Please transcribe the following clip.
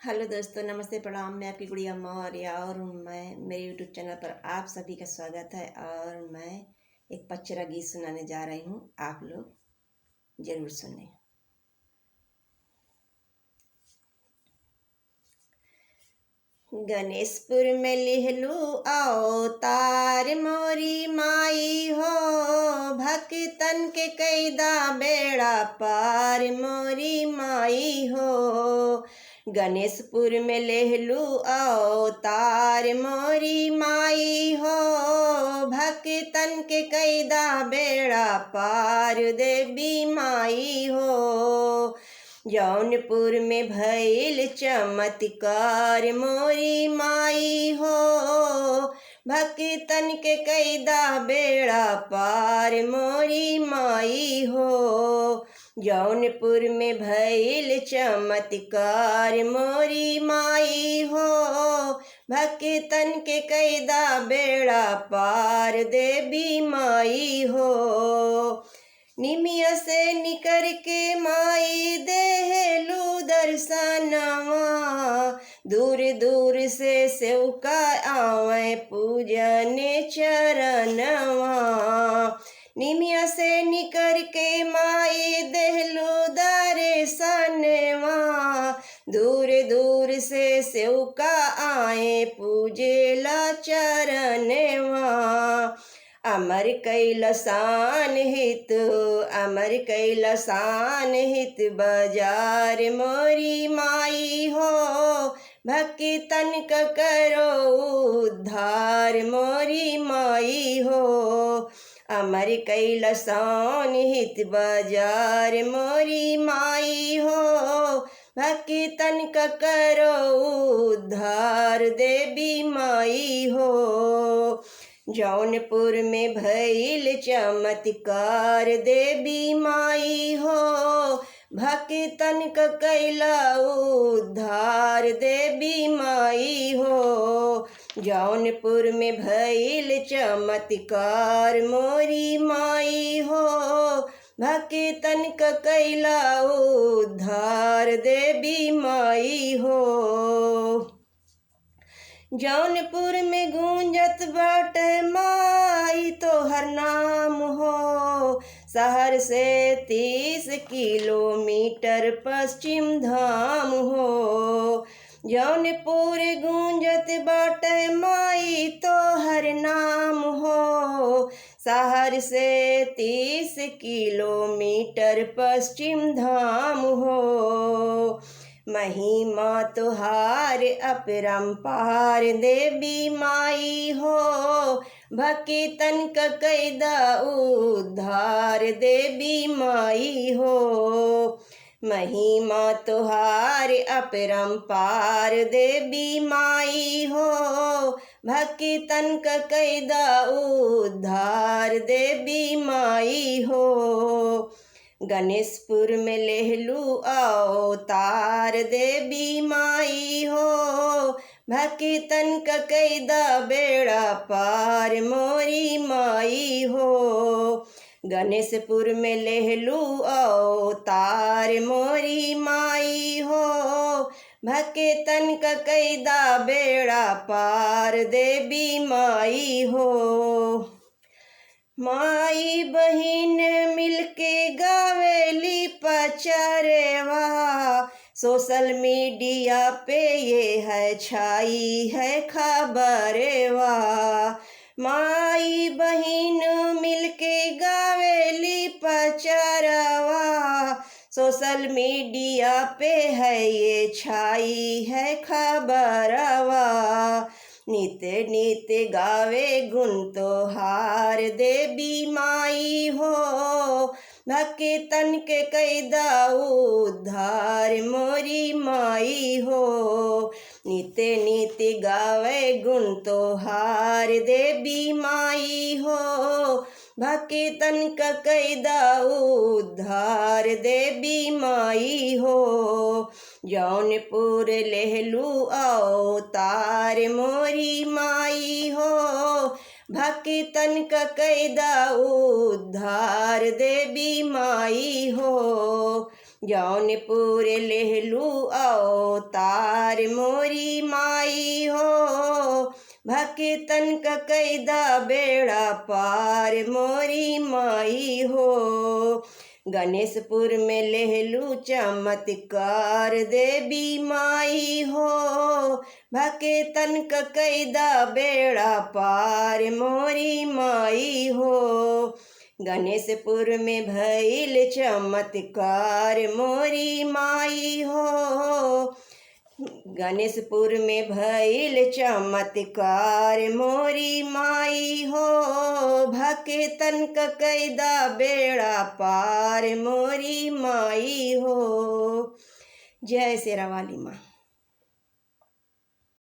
Hello दोस्तों, नमस्ते, प्रणाम। मैं आपकी गुड़िया मौर्य और मैं मेरे यूट्यूब चैनल पर आप सभी का स्वागत है। और मैं एक पचरा गीत सुनाने जा रही हूँ, आप लोग जरूर सुनें। गणेशपुर में लिहलू आओ तार मोरी माई हो, भक्तन के कैदा बेड़ा पार मोरी माई हो। गणेशपुर में लेहलू आओ तार मोरी माई हो, भक्तन के कैदा बेड़ा पार देवी माई हो। जौनपुर में भइल चमत्कार मोरी माई हो, भक्तन के कैदा बेड़ा पार मोरी माई हो। जौनपुर में भइल चमत्कार मोरी माई हो, भक्तन के कैदा बेड़ा पार देवी माई हो। निमिया से निकर के माई देहलू दर्शनवा, दूर दूर से सेवका आवे पूजन चरणवा। निमिया से निकर के माई देहलू दर्शनवा, दूर दूर से सेवका आए पूजेला चरणवा। अमर कैलसान हित, अमर कैलसान हित बाजार मोरी माई हो, भक्तन का करो उद्धार मोरी माई हो। अमर कैलसान हित बाजार मोरी माई हो, भक्तन का करो उद्धार देवी माई हो। जौनपुर में भइल चमत्कार देवी माई हो, भक्तन का कैला उद्धार देवी माई हो। जौनपुर में भइल चमत्कार मोरी माई हो, भक्तन का कैला उद्धार देवी माई हो। जौनपुर में गूंजत बाटे माई तोहर नाम हो, शहर से 30 किलोमीटर पश्चिम धाम हो। जौनपुर गूंजत बाटे माई तोहर नाम हो, शहर से 30 किलोमीटर पश्चिम धाम हो। महिमा तुहार अपरंपार देवी माई हो, भक्तन का कैदा उद्धार देवी माई हो। महिमा तुहार अपरंपार देवी माई हो, भक्तन का कैदा उद्धार देवी माई हो। गणेशपुर में लेहलू आओ तार देवी माई हो, भक्तन का कैदा बेड़ा पार मोरी माई हो। गणेशपुर में लेहलू आओ तार मोरी माई हो, भक्तन का कैदा बेड़ा पार देवी माई हो। माई बहिन मिलके गावेली पचरवा, सोशल मीडिया पे ये है छाई है खबरवा। माई बहिन मिलके गावेली पचरवा, सोशल मीडिया पे है ये छाई है खबरवा। नित नित गावे गुण तोहार देवी माई हो, भक्तन के कैदा उद्धार मोरी माई हो। नित नित गावे गुण तोहार देवी माई हो, भक्तन का कैदा उद्धार देवी माई हो। जौनपुर लेहलू आओ तार मोरी माई हो, भक्तन का कैदा उद्धार देवी माई हो। जौनपुर लेहलू अवतार मोरी माई हो, भक्तन क कैदा बेड़ा पार मोरी माई हो। गणेशपुर में लेहलू चमत्कार देवी माई हो, भक्तन क कैदा बेड़ा पार मोरी माई हो। गणेशपुर में भइल चमत्कार मोरी माई हो, गणेशपुर में भइल चमत्कार मोरी माई हो, भक्तन क कैदा बेड़ा पार मोरी माई हो। जय शेरा वाली माँ।